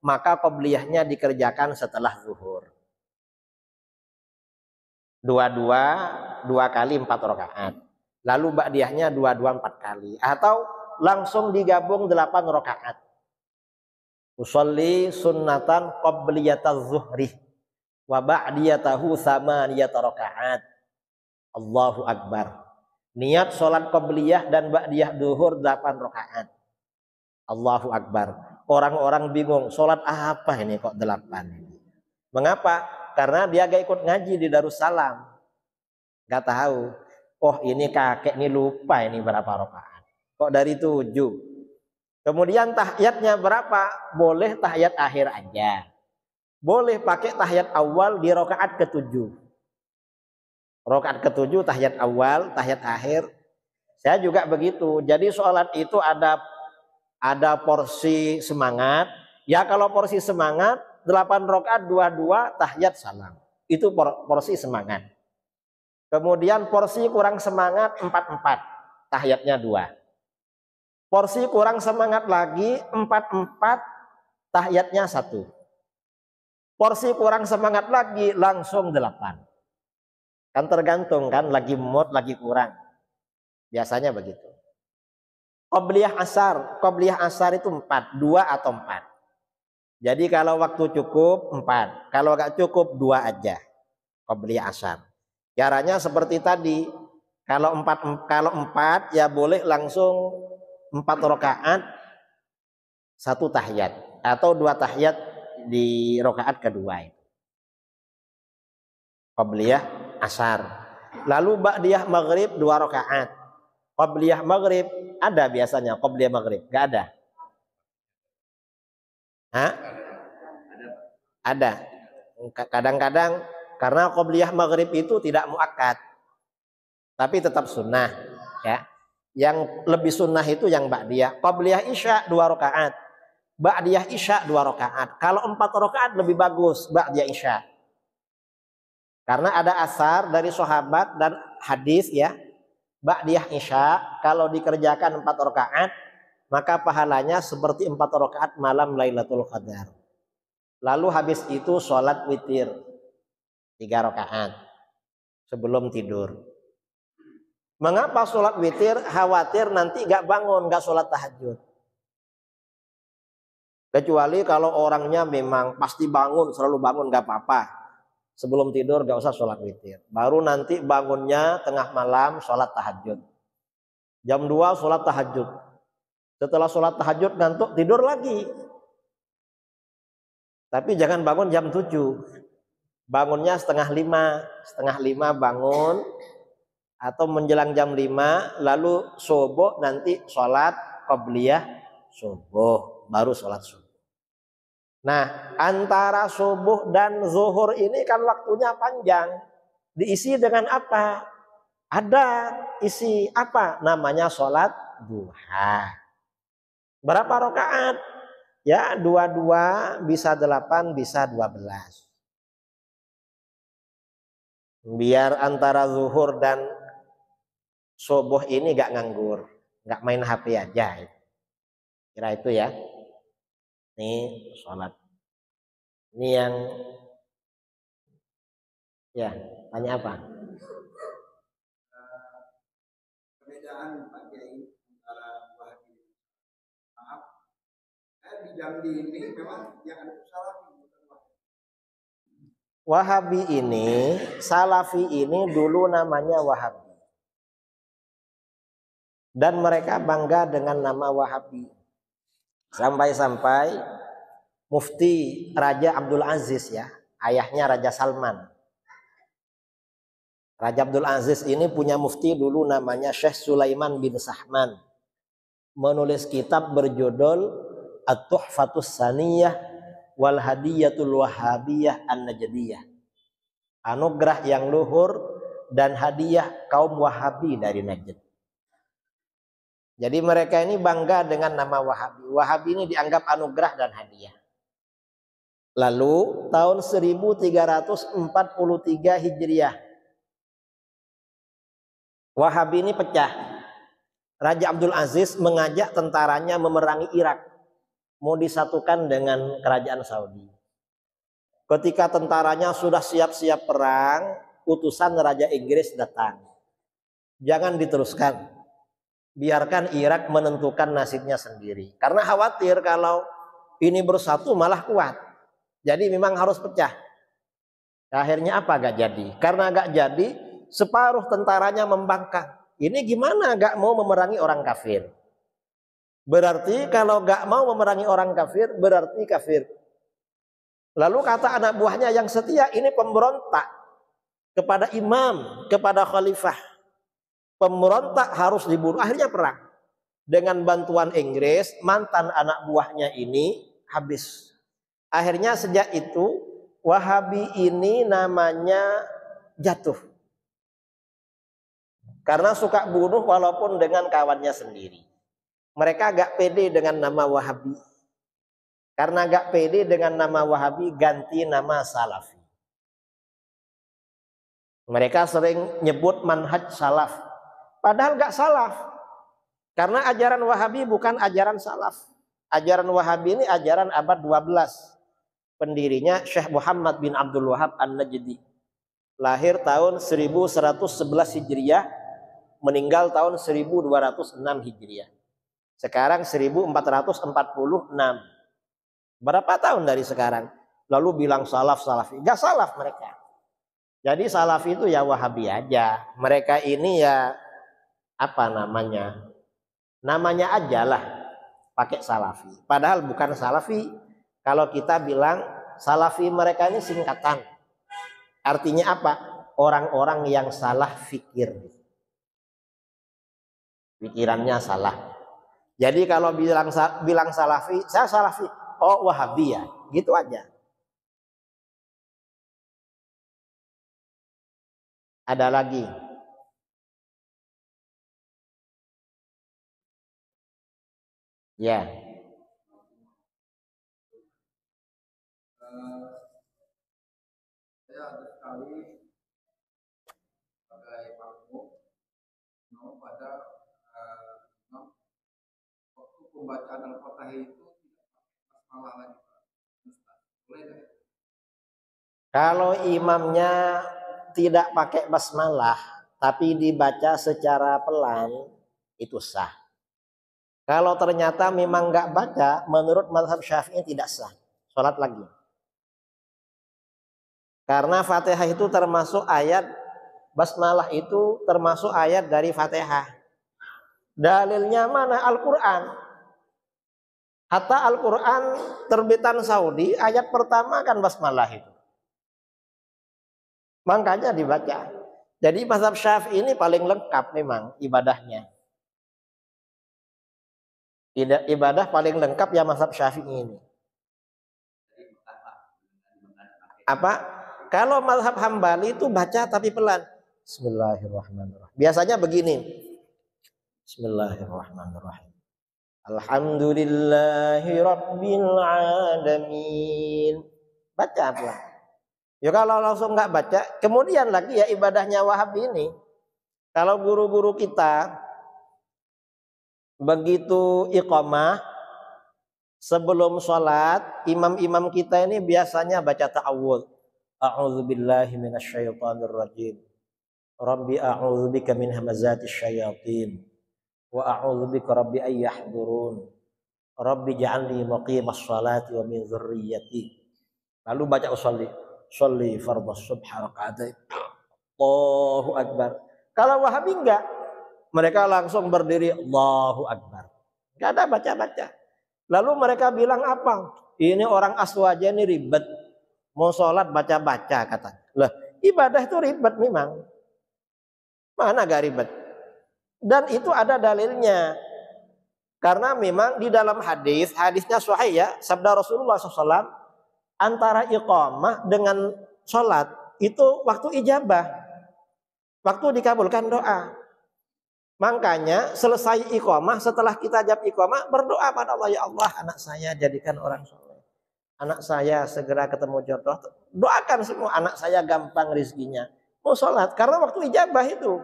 maka qobliyahnya dikerjakan setelah zuhur. 2 kali 4 rakaat. Lalu ba'diyahnya 2 4 kali. Atau langsung digabung 8 rakaat. Usolli sunnatan qobliyataz zuhri wa ba'diyatahu samaniyata rakaat. Allahu Akbar. Niat sholat qobliyah dan ba'diyah zuhur 8 rakaat. Allahu Akbar. Orang-orang bingung, sholat apa ini kok 8? Mengapa? Karena dia gak ikut ngaji di Darussalam. Gak tahu. Oh ini kakek ini lupa ini berapa rakaat. Kok dari 7? Kemudian tahiyatnya berapa? Boleh tahiyat akhir aja. Boleh pakai tahiyat awal di rakaat ke-7. Rakaat ke-7 tahiyat awal, tahiyat akhir. Saya juga begitu. Jadi sholat itu ada porsi semangat. Ya kalau porsi semangat 8 rakaat 2 tahiyat salam. Itu porsi semangat. Kemudian porsi kurang semangat 4 tahiyatnya 2. Porsi kurang semangat lagi 4 tahiyatnya 1. Porsi kurang semangat lagi langsung 8. Kan tergantung kan, lagi mood, lagi kurang. Biasanya begitu. Qobliyah asar itu 4, 2 atau 4. Jadi kalau waktu cukup 4, kalau gak cukup 2 aja. Qobliyah asar. Caranya seperti tadi. Kalau 4 ya boleh langsung 4 rakaat 1 tahiyat atau 2 tahiyat di rakaat kedua itu. Qobliyah asar. Lalu ba'diyah maghrib 2 rakaat. Qobliyah maghrib ada biasanya qobliyah maghrib? Gak ada? Hah? Ada. Kadang-kadang karena qobliyah maghrib itu tidak muakkad, tapi tetap sunnah. Ya. Yang lebih sunnah itu yang ba'diyah. Qobliyah isya 2 rakaat. Ba'diyah isya 2 rakaat. Kalau 4 rakaat lebih bagus ba'diyah isya. Karena ada asar dari sahabat dan hadis ya. Ba'diyah isya kalau dikerjakan 4 rakaat maka pahalanya seperti 4 rakaat malam Lailatul Qadar. Lalu habis itu sholat witir 3 rakaat sebelum tidur. Mengapa sholat witir? Khawatir nanti gak bangun, gak sholat tahajud. Kecuali kalau orangnya memang pasti bangun, selalu bangun gak apa-apa. Sebelum tidur gak usah sholat witir. Baru nanti bangunnya tengah malam sholat tahajud. Jam 2 sholat tahajud. Setelah sholat tahajud ngantuk tidur lagi. Tapi jangan bangun jam 7. Bangunnya setengah 5 bangun. Atau menjelang jam 5 lalu subuh nanti sholat qobliyah subuh. Baru sholat subuh. Nah, antara subuh dan zuhur ini kan waktunya panjang. Diisi dengan apa? Ada isi apa? Namanya sholat duha. Berapa rakaat? Ya, 2 bisa 8, bisa 12. Biar antara zuhur dan subuh ini gak nganggur. Gak main HP aja. Kira itu ya. Ini sholat. Ini yang ya tanya apa? perbedaan Pak Kiai antara Wahabi. Maaf, di Jambi ini memang yang ada itu Salafi bukan Wahabi. Wahabi ini, Salafi ini dulu namanya Wahabi. Dan mereka bangga dengan nama Wahabi. Sampai-sampai Mufti Raja Abdul Aziz ya, ayahnya Raja Salman. Raja Abdul Aziz ini punya mufti dulu namanya Syekh Sulaiman bin Sahman. Menulis kitab berjudul At-Tuhfatus Saniyah wal Hadiyatul Wahabiyah An-Najdiyah. Anugerah yang luhur dan hadiah kaum Wahabi dari Najd. Jadi mereka ini bangga dengan nama Wahabi. Wahabi ini dianggap anugerah dan hadiah. Lalu tahun 1343 Hijriah, Wahabi ini pecah. Raja Abdul Aziz mengajak tentaranya memerangi Irak, mau disatukan dengan kerajaan Saudi. Ketika tentaranya sudah siap-siap perang, utusan Raja Inggris datang. Jangan diteruskan, biarkan Irak menentukan nasibnya sendiri. Karena khawatir kalau ini bersatu malah kuat. Jadi memang harus pecah. Akhirnya apa? Gak jadi. Karena gak jadi, separuh tentaranya membangkang. Ini gimana gak mau memerangi orang kafir? Berarti kalau gak mau memerangi orang kafir, berarti kafir. Lalu kata anak buahnya yang setia, ini pemberontak kepada imam, kepada khalifah. Pemberontak harus dibunuh. Akhirnya perang. Dengan bantuan Inggris, mantan anak buahnya ini habis. Akhirnya sejak itu, Wahabi ini namanya jatuh. Karena suka bunuh walaupun dengan kawannya sendiri. Mereka gak pede dengan nama Wahabi. Karena gak pede dengan nama Wahabi, ganti nama Salafi. Mereka sering nyebut manhaj salaf. Padahal gak salaf. Karena ajaran Wahabi bukan ajaran salaf. Ajaran Wahabi ini ajaran abad 12. Pendirinya Syekh Muhammad bin Abdul Wahab An-Najdi. Lahir tahun 1111 Hijriah. Meninggal tahun 1206 Hijriah. Sekarang 1446. Berapa tahun dari sekarang? Lalu bilang salafi. Gak salaf mereka. Jadi salafi itu ya Wahabi aja. Mereka ini ya apa namanya? Namanya aja lah pakai salafi. Padahal bukan salafi. Kalau kita bilang salafi mereka ini singkatan. Artinya apa? Orang-orang yang salah fikir. Pikirannya salah. Jadi kalau bilang salafi, saya salafi. Oh Wahabi ya. Gitu aja. Ada lagi. Ya. Saya ada sekali sebagai makmum mau pada waktu pembacaan Al-Fatihah itu tidak pakai basmalah lagi Pak Ustaz. Boleh tidak? Kalau imamnya tidak pakai basmalah tapi dibaca secara pelan, itu sah. Kalau ternyata memang nggak baca, menurut mazhab Syafi'i tidak sah. Sholat lagi. Karena Fatihah itu termasuk ayat, basmalah itu termasuk ayat dari Fatihah. Dalilnya mana? Al-Quran. Hatta Al-Quran terbitan Saudi, ayat pertama kan basmalah itu. Makanya dibaca. Jadi mazhab Syafi'i ini paling lengkap memang ibadahnya. Ibadah paling lengkap ya mazhab Syafi'i ini. Apa? Kalau mazhab Hambali itu baca tapi pelan. Bismillahirrahmanirrahim. Biasanya begini. Bismillahirrahmanirrahim. Alhamdulillahi rabbil alamin. Baca pelan. Ya kalau langsung nggak baca, kemudian lagi ya ibadahnya Wahabi ini. Kalau guru-guru kita begitu iqamah sebelum sholat, imam-imam kita ini biasanya baca ta'awudz. A'udzubillahi minasyaitonirrajim. Rabbi a'udzubika min hamazatis syayatin. wa a'udzubika rabbi ay yahdurun. Rabbi ja'alni muqimas sholati wa min dzurriyyati. Lalu baca usolli, sholli fardhas subha raka'atain. Allahu akbar. Kalau Wahabi enggak, mereka langsung berdiri Allahu akbar. Enggak ada baca-baca. Lalu mereka bilang apa? Ini orang aswaja ini ribet. Mau sholat baca-baca kata. Lah, ibadah itu ribet memang. Mana gak ribet? Dan itu ada dalilnya. Karena memang di dalam hadisnya sahih ya, sabda Rasulullah SAW, antara iqamah dengan sholat itu waktu ijabah, waktu dikabulkan doa. Makanya selesai iqamah, setelah kita jawab iqamah, berdoa pada Allah, ya Allah anak saya jadikan orang soleh, anak saya segera ketemu jodoh. Doakan semua anak saya gampang rizkinya. Mau sholat karena waktu ijabah itu.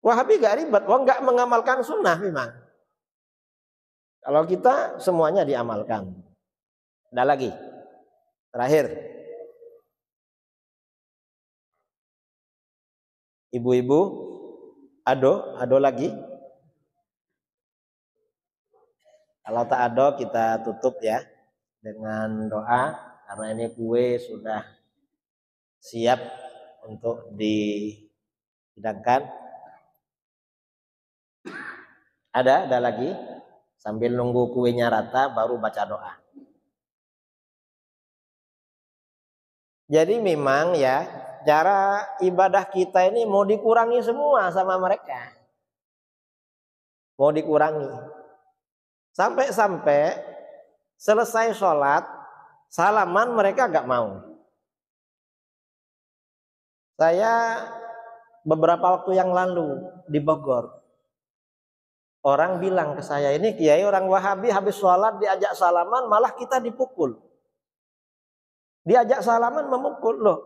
Wahabi gak ribet, gak mengamalkan sunnah memang. Kalau kita semuanya diamalkan. Ada lagi. Terakhir. Ibu-ibu, ado lagi. Kalau tak ado kita tutup ya dengan doa karena ini kue sudah siap untuk dihidangkan. Ada lagi. Sambil nunggu kuenya rata baru baca doa. Jadi memang ya cara ibadah kita ini mau dikurangi semua sama mereka. Mau dikurangi. Sampai-sampai selesai sholat, salaman mereka gak mau. Saya beberapa waktu yang lalu di Bogor. Orang bilang ke saya, ini kiai orang Wahabi habis sholat diajak salaman malah kita dipukul. Diajak salaman memukul. Loh,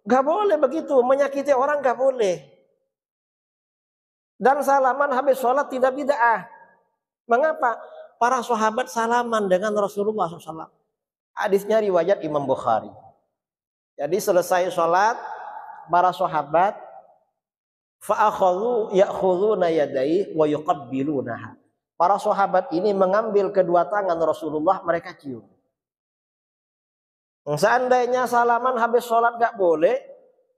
gak boleh begitu, menyakiti orang gak boleh. Dan salaman habis sholat tidak bid'ah. Mengapa? Para sahabat salaman dengan Rasulullah SAW. Hadisnya riwayat Imam Bukhari. Jadi selesai sholat, para sahabat fa'akhadhu ya'khudhuna yadayhi wa yuqabbilunaha. Para sahabat ini mengambil kedua tangan Rasulullah, mereka cium. Seandainya salaman habis sholat gak boleh,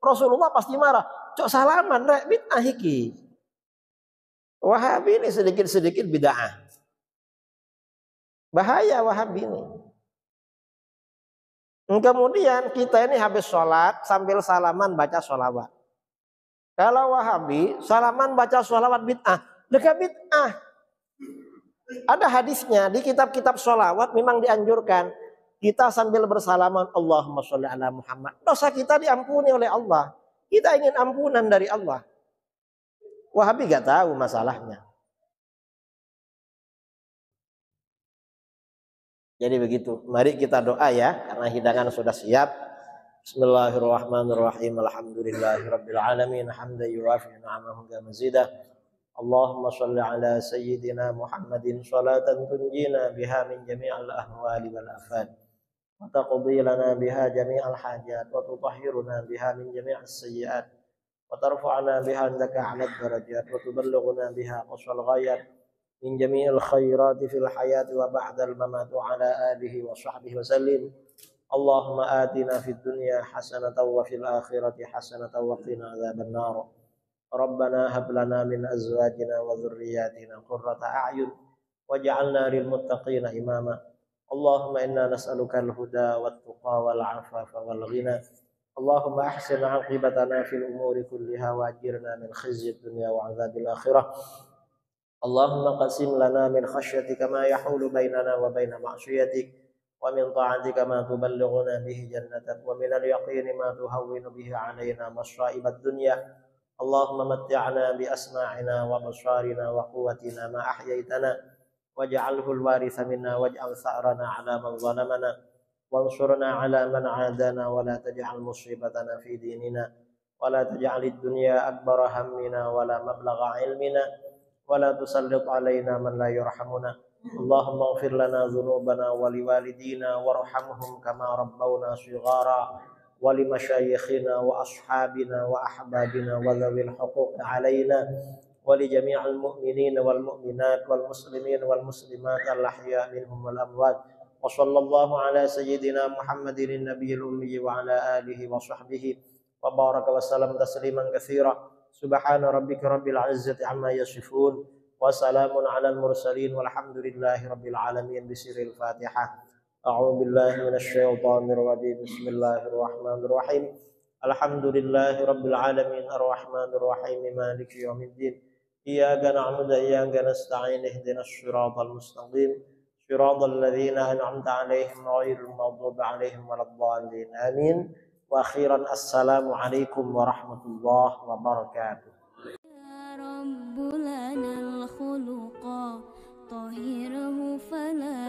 Rasulullah pasti marah. Cok salaman rek bid'ah iki. Wahabi ini sedikit-sedikit bid'ah. Bahaya Wahabi ini. Kemudian kita ini habis sholat sambil salaman baca sholawat. Kalau Wahabi, salaman baca sholawat bid'ah. Dekat bid'ah. Ada hadisnya, di kitab-kitab sholawat memang dianjurkan. Kita sambil bersalaman, Allahumma sholli ala Muhammad. Dosa kita diampuni oleh Allah. Kita ingin ampunan dari Allah. Wahabi gak tahu masalahnya. Jadi begitu. Mari kita doa ya, karena hidangan sudah siap. Bismillahirrahmanirrahim. Alhamdulillahirabbil alamin. Hamdan yuwafi ni'amahu wa mazidah. Allahumma shalli ala sayyidina Muhammadin salatan tunjina biha min jami'il ahwali wal afat. Wa taqdi lana biha jami'al hajat wa tutahhiruna biha min jami'is sayyi'at. Wa tarfa'na biha indaka 'alad darajat wa tuballighuna biha qasal ghayat min jami'il khairati fil hayati wa ba'dal mamat wa ala alihi wa sahbihi wa sallim. Allahumma atina fid dunya hasanatan wa fil akhirati hasanatan wa qina adzaban nar. Rabbana hab lana min azwajina wa dhurriyyatina qurrata a'yun waj'alna lil muttaqina imama. Allahumma inna nas'aluka al-huda wat tuqa wal 'afafa wal ghina. Allahumma ahsin 'aqibatana fil umuri kulliha wa ajirna min khizyid dunya wa 'adzabil akhirah. Allahumma qasim lana min khashyatika ma yahulu bainana wa baina ma'siyatik. ومن طاعتك ما تبلغنا به جنتك ومن اليقين ما تهون به علينا مصائب الدنيا. اللهم متعنا بأسماعنا وبصارنا وقوتنا ما أحييتنا واجعله الوارث منا واجعل ثأرنا على من ظلمنا وانصرنا على من عادانا ولا تجعل مصيبتنا في ديننا ولا تجعل الدنيا أكبر همنا ولا مبلغ علمنا ولا تسلط علينا من لا يرحمنا. اللهم اغفر لنا ذنوبنا ولوالدينا وارحمهم كما ربونا صغارا ولمشايخنا وأصحابنا وأحبابنا وذوي الحقوق علينا ولجميع المؤمنين والمؤمنات والمسلمين والمسلمات الأحياء منهم والأموات. وصلى الله على سيدنا محمد النبي الأمي وعلى آله وصحبه وبارك وسلم تسليما كثيرا. سبحان ربك رب العزة عما يصفون وسلام على المرسلين والحمد لله رب العالمين. بسر الفاتحة. أعوذ بالله من الشيطان الرجيم. بسم الله الرحمن الرحيم. الحمد لله رب العالمين الرحمن الرحيم مالك يوم الدين. إياك نعبد وإياك نستعين. اهدنا الصراط المستقيم صراط الذين أنعمت عليهم غير المغضوب عليهم ولا الضالين. آمين. وأخيرا السلام عليكم ورحمة الله وبركاته. يا رب لنا الخلق طهره فلا